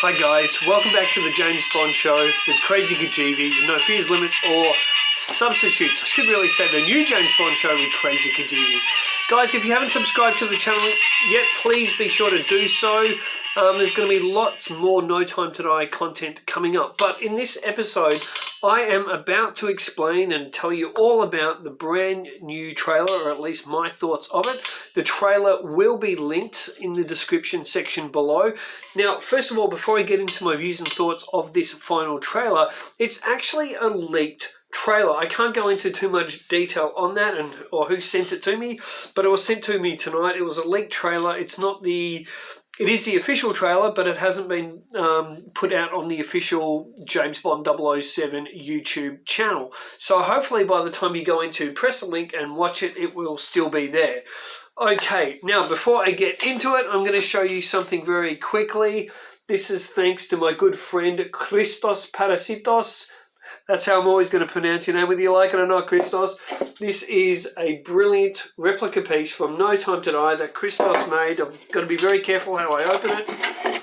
Hi guys, welcome back to the James Bond Show with Krazy Kajeevie, No Fears, Limits or Substitutes. I should really say the new James Bond Show with Krazy Kajeevie. Guys, if you haven't subscribed to the channel yet, please be sure to do so. There's going to be lots more No Time to Die content coming up. But in this episode, I am about to explain and tell you all about the brand new trailer, or at least my thoughts of it. The trailer will be linked in the description section below. Now, first of all, before I get into my views and thoughts of this final trailer, it's actually a leaked trailer. I can't go into too much detail on that or who sent it to me, but it was sent to me tonight. It was a leaked trailer. It is the official trailer, but it hasn't been put out on the official James Bond 007 YouTube channel. So hopefully by the time you go in to press the link and watch it, it will still be there. Okay, now before I get into it, I'm going to show you something very quickly. This is thanks to my good friend Christos Parasitos. That's how I'm always going to pronounce your name, whether you like it or not, Christos. This is a brilliant replica piece from No Time to Die that Christos made. I'm going to be very careful how I open it,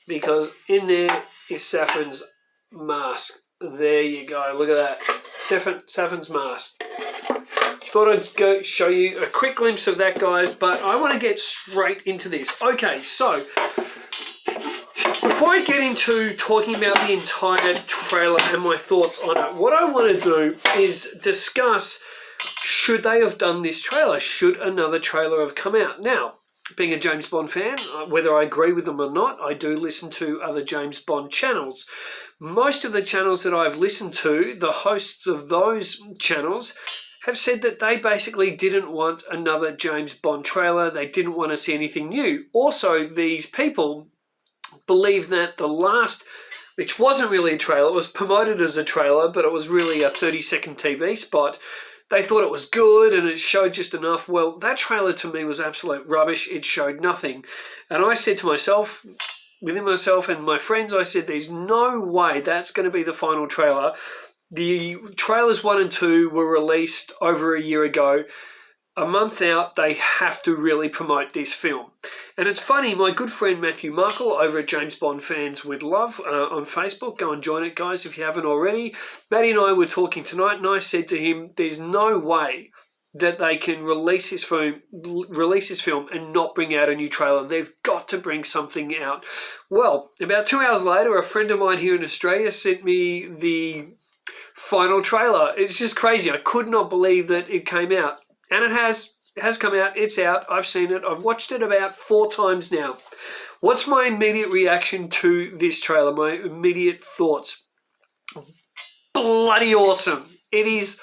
because in there is Saffron's mask. There you go, look at that. Saffron's mask. Thought I'd go show you a quick glimpse of that, guys, but I want to get straight into this. Okay, so before I get into talking about the entire trailer and my thoughts on it, what I want to do is discuss, should they have done this trailer? Should another trailer have come out? Now, being a James Bond fan, whether I agree with them or not, I do listen to other James Bond channels. Most of the channels that I've listened to, the hosts of those channels have said that they basically didn't want another James Bond trailer. They didn't want to see anything new. Also, these people believe that the last, which wasn't really a trailer, it was promoted as a trailer, but it was really a 30-second TV spot. They thought it was good and it showed just enough. Well, that trailer to me was absolute rubbish. It showed nothing. And I said to myself, within myself and my friends, I said, there's no way that's going to be the final trailer. The trailers 1 and 2 were released over a year ago. A month out, they have to really promote this film. And it's funny, my good friend Matthew Markle over at James Bond Fans with Love on Facebook, go and join it, guys, if you haven't already. Matty and I were talking tonight, and I said to him, there's no way that they can release this film and not bring out a new trailer. They've got to bring something out. Well, about 2 hours later, a friend of mine here in Australia sent me the final trailer. It's just crazy. I could not believe that it came out. And it has come out. It's out. I've seen it. I've watched it about 4 times now. What's my immediate reaction to this trailer? My immediate thoughts? Bloody awesome. It is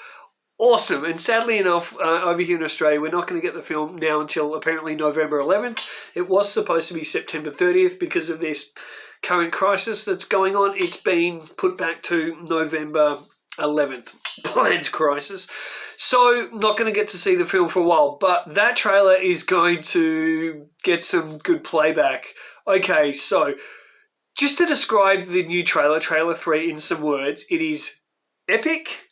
awesome. And sadly enough, over here in Australia, we're not going to get the film now until apparently November 11th. It was supposed to be September 30th because of this current crisis that's going on. It's been put back to November 11th. Planned crisis. So, not going to get to see the film for a while, but that trailer is going to get some good playback. Okay, so, just to describe the new trailer, Trailer 3, in some words, it is epic,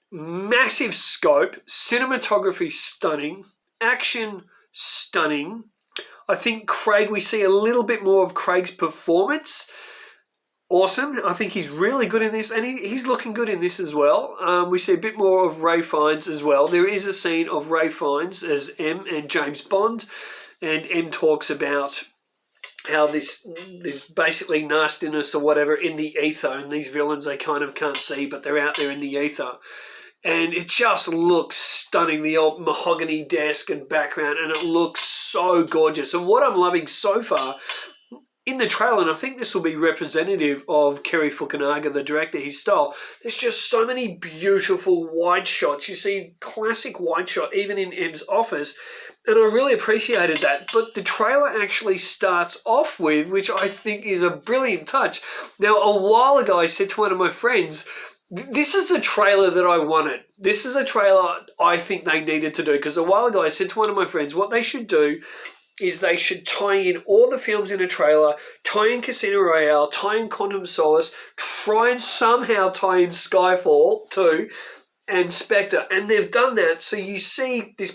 massive scope, cinematography stunning, action stunning. I think we see a little bit more of Craig's performance. Awesome. I think he's really good in this, and he's looking good in this as well. We see a bit more of Ray Fiennes as well. There is a scene of Ray Fiennes as M and James Bond, and M talks about how there's basically nastiness or whatever in the ether, and these villains they kind of can't see, but they're out there in the ether. And it just looks stunning, the old mahogany desk and background, and it looks so gorgeous. And what I'm loving so far in the trailer, and I think this will be representative of Kerry Fukunaga, the director, his style, there's just so many beautiful wide shots. You see classic wide shot even in M's office, and I really appreciated that. But the trailer actually starts off with, which I think is a brilliant touch. Now, a while ago, I said to one of my friends, this is a trailer that I wanted. This is a trailer I think they needed to do, because a while ago I said to one of my friends, what they should do is they should tie in all the films in a trailer, tie in Casino Royale, tie in Quantum of Solace, try and somehow tie in Skyfall too, and Spectre. And they've done that, so you see this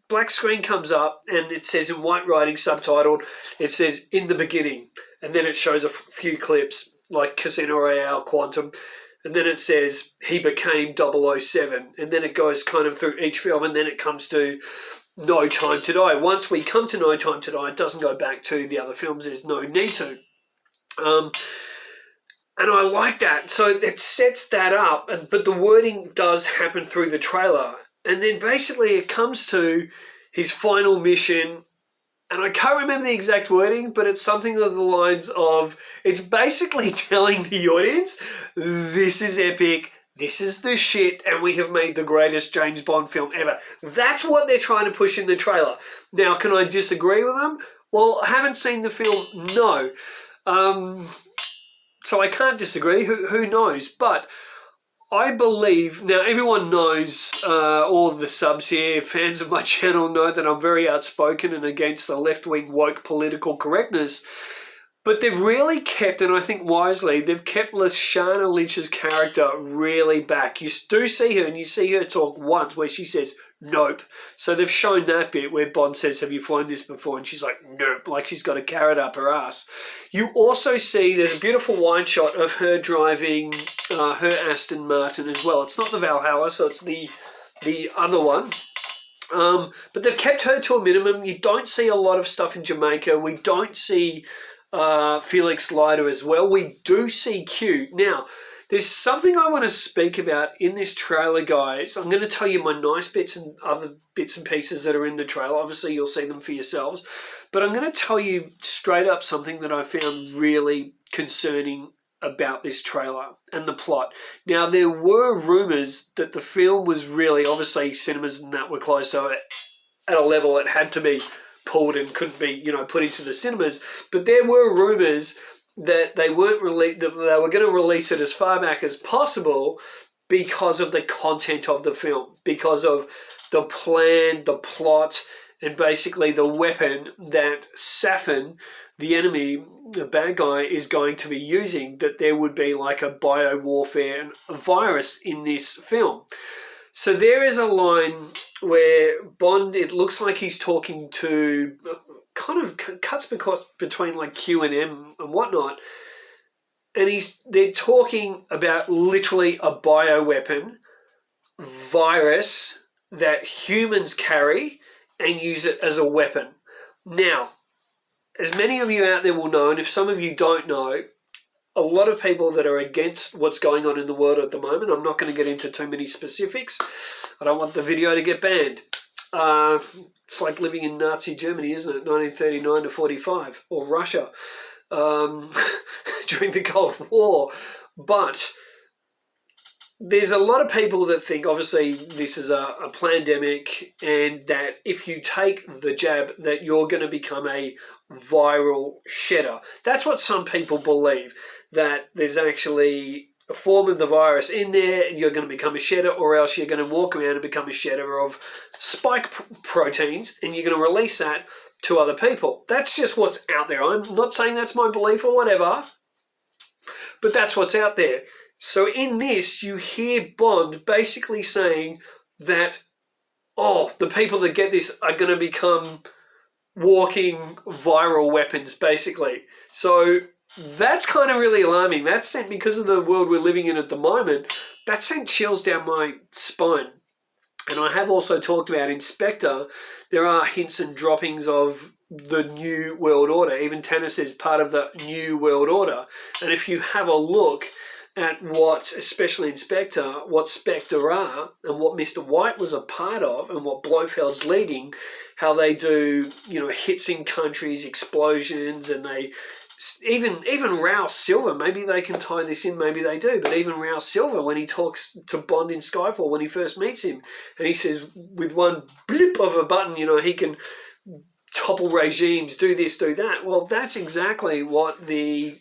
black screen comes up and it says in white writing, subtitled, it says "In the beginning," and then it shows a few clips like Casino Royale, Quantum, and then it says he became 007, and then it goes kind of through each film, and then it comes to No Time to Die. Once we come to No Time to Die, it doesn't go back to the other films. There's no need to. And I like that. So it sets that up, but the wording does happen through the trailer. And then basically it comes to his final mission, and I can't remember the exact wording, but it's something along the lines of, it's basically telling the audience, this is epic, this is the shit, and we have made the greatest James Bond film ever. That's what they're trying to push in the trailer. Now, can I disagree with them? Well, I haven't seen the film, no. So I can't disagree, who knows? But I believe, now everyone knows, all the subs here, fans of my channel know that I'm very outspoken and against the left-wing woke political correctness. But they've really kept, and I think wisely, they've kept Lashana Lynch's character really back. You do see her, and you see her talk once where she says, nope. So they've shown that bit where Bond says, have you flown this before? And she's like, nope, like she's got a carrot up her ass. You also see there's a beautiful wide shot of her driving her Aston Martin as well. It's not the Valhalla, so it's the other one. But they've kept her to a minimum. You don't see a lot of stuff in Jamaica. We don't see Felix Leiter as well. We do see Q. Now, there's something I want to speak about in this trailer, guys. I'm going to tell you my nice bits and other bits and pieces that are in the trailer. Obviously, you'll see them for yourselves. But I'm going to tell you straight up something that I found really concerning about this trailer and the plot. Now, there were rumours that the film was really, obviously, cinemas and that were closed, so at a level it had to be pulled and couldn't be, put into the cinemas. But there were rumours that they weren't that they were going to release it as far back as possible because of the content of the film, because of the plan, the plot, and basically the weapon that Safin, the enemy, the bad guy, is going to be using, that there would be like a bio-warfare virus in this film. So there is a line where Bond, it looks like he's talking to, kind of cuts between like Q and M and whatnot, and they're talking about literally a bioweapon virus that humans carry and use it as a weapon. Now, as many of you out there will know, and if some of you don't know, a lot of people that are against what's going on in the world at the moment, I'm not going to get into too many specifics. I don't want the video to get banned. It's like living in Nazi Germany, isn't it? 1939 to 45, or Russia during the Cold War. But there's a lot of people that think, obviously, this is a pandemic, and that if you take the jab, that you're going to become a viral shedder. That's what some people believe, that there's actually a form of the virus in there and you're going to become a shedder, or else you're going to walk around and become a shedder of spike proteins and you're going to release that to other people. That's just what's out there. I'm not saying that's my belief or whatever, but that's what's out there. So in this, you hear Bond basically saying that, the people that get this are going to become walking viral weapons, basically. So that's kind of really alarming. That sent, because of the world we're living in at the moment, that sent chills down my spine. And I have also talked about in Spectre, there are hints and droppings of the New World Order. Even Tanner says part of the New World Order. And if you have a look at what, especially in Spectre, what Spectre are and what Mr. White was a part of and what Blofeld's leading, how they do, hits in countries, explosions, and they even Raoul Silver, maybe they can tie this in, maybe they do, but even Raoul Silver, when he talks to Bond in Skyfall, when he first meets him, and he says with one blip of a button, he can topple regimes, do this, do that. Well, that's exactly what the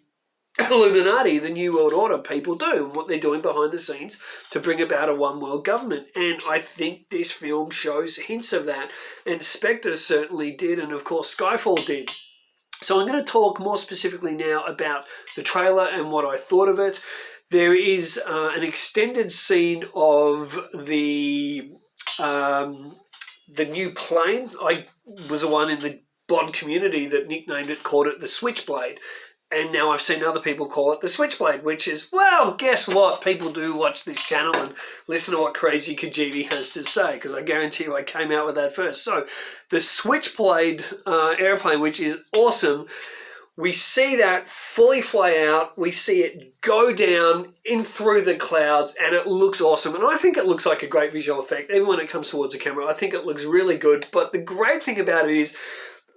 Illuminati, the New World Order people do, and what they're doing behind the scenes to bring about a one world government. And I think this film shows hints of that, and Spectre certainly did, and of course Skyfall did. So I'm going to talk more specifically now about the trailer and what I thought of it. There is an extended scene of the the new plane. I was the one in the Bond community that nicknamed it, called it the Switchblade. And now I've seen other people call it the Switchblade, which is, well, guess what? People do watch this channel and listen to what Krazy Kajeevie has to say, because I guarantee you I came out with that first. So the Switchblade airplane, which is awesome, we see that fully fly out. We see it go down in through the clouds, and it looks awesome. And I think it looks like a great visual effect. Even when it comes towards the camera, I think it looks really good. But the great thing about it is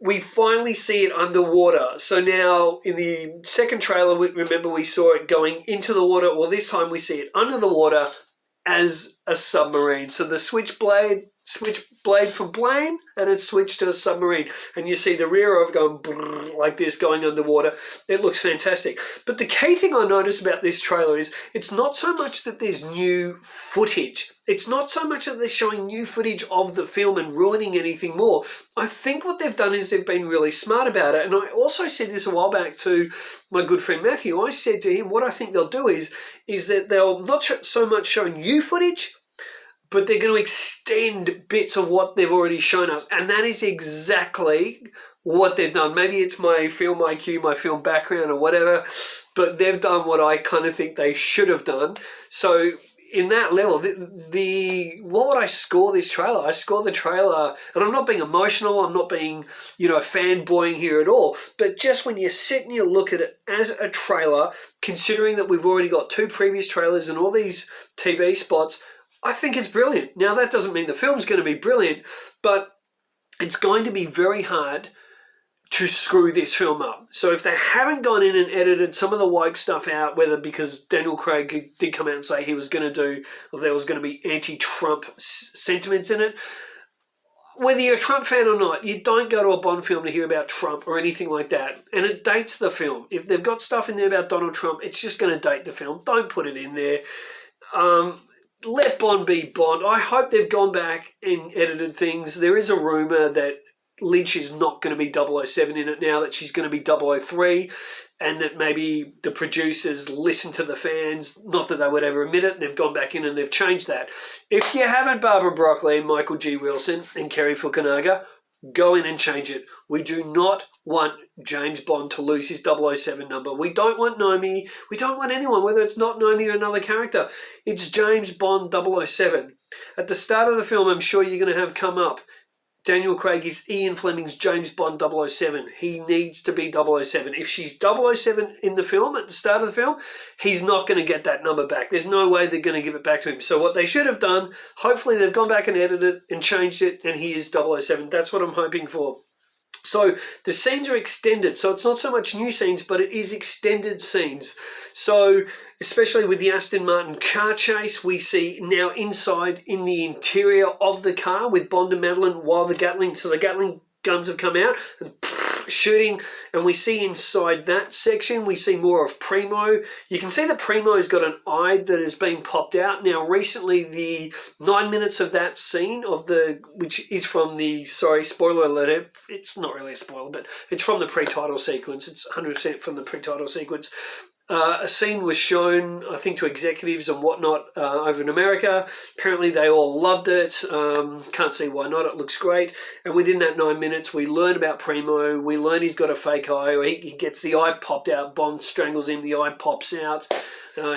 we finally see it underwater. So now in the second trailer, remember we saw it going into the water. Well, this time we see it under the water as a submarine. So the switchblade from plane, and it's switched to a submarine. And you see the rear of it going brrr, like this, going underwater. It looks fantastic. But the key thing I notice about this trailer is it's not so much that there's new footage. It's not so much that they're showing new footage of the film and ruining anything more. I think what they've done is they've been really smart about it. And I also said this a while back to my good friend Matthew. I said to him, what I think they'll do is that they'll not so much show new footage, but they're going to extend bits of what they've already shown us. And that is exactly what they've done. Maybe it's my film IQ, my film background or whatever, but they've done what I kind of think they should have done. So in that level, what would I score this trailer? I score the trailer, and I'm not being emotional, I'm not being, fanboying here at all, but just when you sit and you look at it as a trailer, considering that we've already got 2 previous trailers and all these TV spots, I think it's brilliant. Now, that doesn't mean the film's going to be brilliant, but it's going to be very hard to screw this film up. So if they haven't gone in and edited some of the woke stuff out, whether because Daniel Craig did come out and say he was going to do, or there was going to be anti-Trump sentiments in it, whether you're a Trump fan or not, you don't go to a Bond film to hear about Trump or anything like that. And it dates the film. If they've got stuff in there about Donald Trump, it's just going to date the film. Don't put it in there. Let Bond be Bond. I hope they've gone back and edited things. There is a rumour that Lynch is not going to be 007 in it now, that she's going to be 003, and that maybe the producers listen to the fans, not that they would ever admit it, and they've gone back in and they've changed that. If you haven't, Barbara Broccoli, Michael G. Wilson and Kerry Fukunaga, go in and change it. We do not want James Bond to lose his 007 number. We don't want Nomi. We don't want anyone, whether it's not Nomi or another character. It's James Bond 007. At the start of the film, I'm sure you're going to have come up, Daniel Craig is Ian Fleming's James Bond 007. He needs to be 007. If she's 007 in the film, at the start of the film, he's not going to get that number back. There's no way they're going to give it back to him. So what they should have done, hopefully they've gone back and edited it and changed it, and he is 007. That's what I'm hoping for. So the scenes are extended. So it's not so much new scenes, but it is extended scenes. So especially with the Aston Martin car chase, we see now inside in the interior of the car with Bond and Madeline while the Gatling guns have come out and shooting, and we see inside that section, we see more of Primo. You can see that Primo's got an eye that has been popped out. Now, recently, the 9 minutes of that scene which is from the, spoiler alert, it's not really a spoiler, but it's from the pre-title sequence. It's 100% from the pre-title sequence. A scene was shown, I think, to executives and whatnot over in America. Apparently, they all loved it. Can't see why not. It looks great. And within that 9 minutes, we learn about Primo. We learn he's got a fake eye. Or he gets the eye popped out. Bond strangles him. The eye pops out.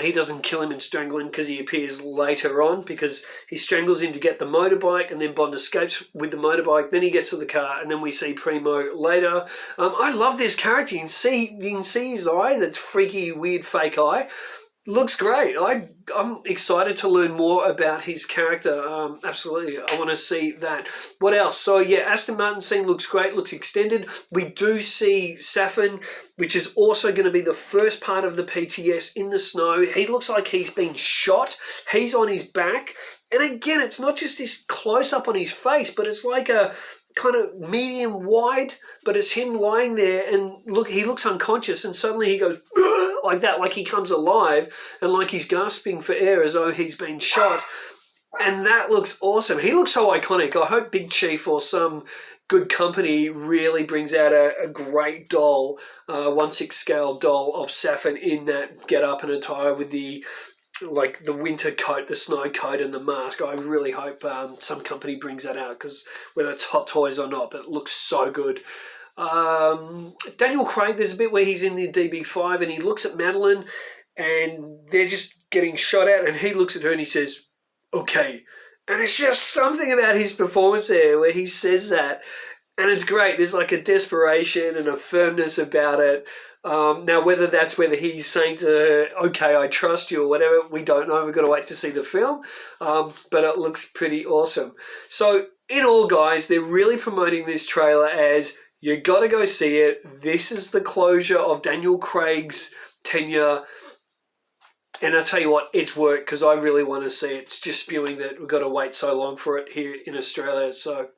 He doesn't kill him and strangle him because he appears later on, because he strangles him to get the motorbike, and then Bond escapes with the motorbike. Then he gets to the car, and then we see Primo later. I love this character. You can see his eye, that freaky, weird fake eye. Looks great. I'm excited to learn more about his character. Absolutely. I want to see that. What else? So, yeah, Aston Martin scene looks great, looks extended. We do see Safin, which is also going to be the first part of the PTS in the snow. He looks like he's been shot. He's on his back. And again, it's not just this close-up on his face, but it's like a kind of medium wide, but it's him lying there, and he looks unconscious, and suddenly he goes like that, like he comes alive, and like he's gasping for air as though he's been shot. And that looks awesome. He looks so iconic. I hope Big Chief or some good company really brings out a great doll, 1/6 scale doll of Safin in that get-up and attire with the like the winter coat, the snow coat, and the mask. I really hope some company brings that out, because whether it's Hot Toys or not, but it looks so good. Daniel Craig, there's a bit where he's in the DB5 and he looks at Madeline and they're just getting shot at, and he looks at her and he says, "Okay." And it's just something about his performance there where he says that, and it's great. There's like a desperation and a firmness about it. Now, whether he's saying to her, "Okay, I trust you," or whatever, we don't know. We've got to wait to see the film. But it looks pretty awesome. So, in all, guys, they're really promoting this trailer as, you got to go see it. This is the closure of Daniel Craig's tenure. And I'll tell you what, it's worked, because I really want to see it. It's just spewing that we've got to wait so long for it here in Australia. So,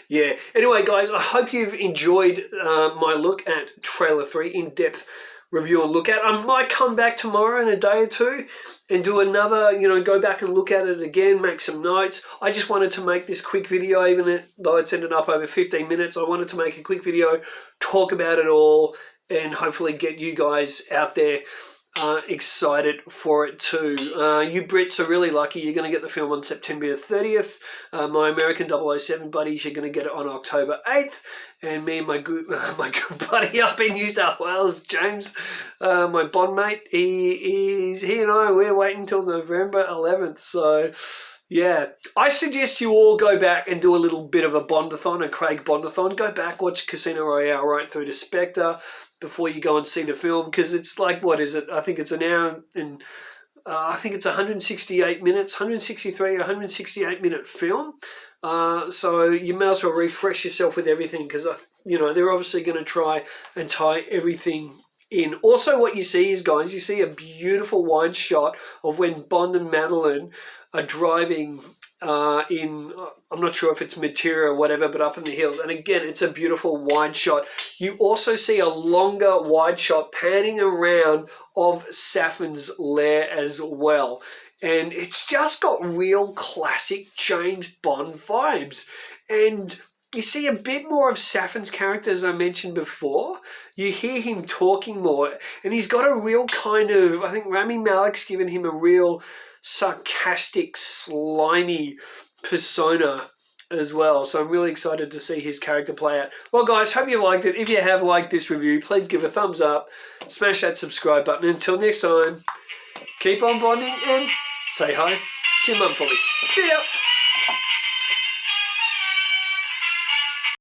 yeah. Anyway, guys, I hope you've enjoyed my look at Trailer 3, in-depth review and look at. I might come back tomorrow in a day or two and do another, go back and look at it again, make some notes. I just wanted to make this quick video, even though it's ended up over 15 minutes. I wanted to make a quick video, talk about it all, and hopefully get you guys out there excited for it too. You Brits are really lucky. You're going to get the film on September 30th. My American 007 buddies, you're going to get it on October 8th. And me and my good buddy up in New South Wales, James, my Bond mate, he and I, we're waiting until November 11th. So, yeah. I suggest you all go back and do a little bit of a Bondathon, a Craig Bondathon. Go back, watch Casino Royale right through to Spectre before you go and see the film, because it's like, what is it? I think it's an hour and I think it's 168 minutes, 163 or 168 minute film. So you may as well refresh yourself with everything, because they're obviously going to try and tie everything in. Also, what you see is, guys, you see a beautiful wide shot of when Bond and Madeline are driving I'm not sure if it's Materia or whatever, but up in the hills. And again, it's a beautiful wide shot. You also see a longer wide shot panning around of Safin's lair as well. And it's just got real classic James Bond vibes. And you see a bit more of Safin's character, as I mentioned before. You hear him talking more. And he's got a real kind of, I think Rami Malek's given him a real sarcastic, slimy persona as well. So I'm really excited to see his character play out. Well, guys, hope you liked it. If you have liked this review, please give a thumbs up. Smash that subscribe button. Until next time, keep on bonding and say hi to your mum for me. See ya!